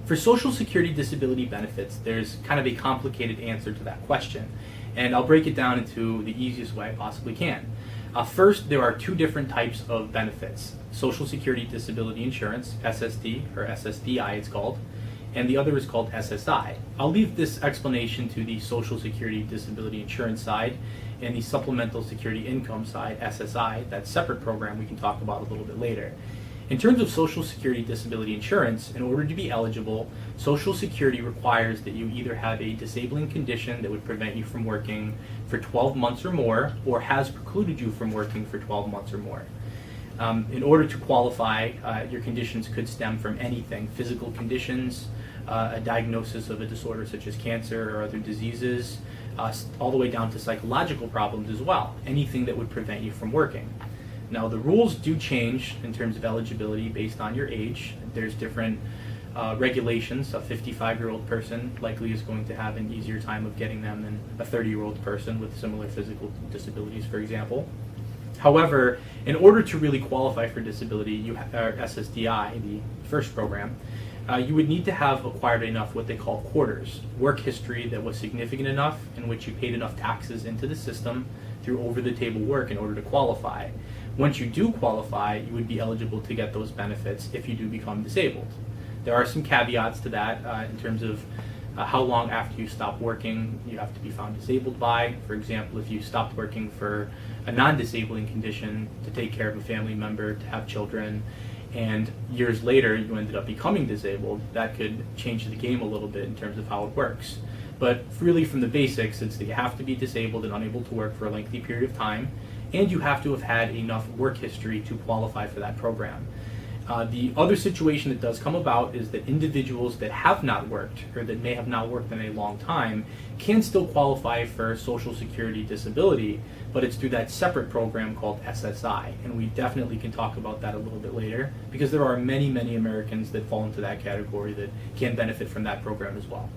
For Social Security disability benefits, there's kind of a complicated answer to that question, and I'll break it down into the easiest way I possibly can. First, there are two different types of benefits: Social Security Disability Insurance, SSD, or SSDI it's called, and the other is called SSI. I'll leave this explanation to the Social Security Disability Insurance side, and the Supplemental Security Income side, SSI, that separate program we can talk about a little bit later. In terms of Social Security Disability Insurance, in order to be eligible, Social Security requires that you either have a disabling condition that would prevent you from working for 12 months or more, or has precluded you from working for 12 months or more. In order to qualify, your conditions could stem from anything: physical conditions, a diagnosis of a disorder such as cancer or other diseases, all the way down to psychological problems as well, anything that would prevent you from working. Now, the rules do change in terms of eligibility based on your age. There's different regulations. A 55-year-old person likely is going to have an easier time of getting them than a 30-year-old person with similar physical disabilities, for example. However, in order to really qualify for disability, SSDI, the first program, you would need to have acquired enough what they call quarters, work history that was significant enough in which you paid enough taxes into the system through over-the-table work in order to qualify. Once you do qualify, you would be eligible to get those benefits if you do become disabled. There are some caveats to that in terms of how long after you stop working you have to be found disabled by. For example, if you stopped working for a non-disabling condition, to take care of a family member, to have children, and years later you ended up becoming disabled, that could change the game a little bit in terms of how it works. But really, from the basics, it's that you have to be disabled and unable to work for a lengthy period of time, and you have to have had enough work history to qualify for that program. The other situation that does come about is that individuals that have not worked, or that may have not worked in a long time, can still qualify for Social Security disability, but it's through that separate program called SSI, and we definitely can talk about that a little bit later, because there are many, many Americans that fall into that category that can benefit from that program as well.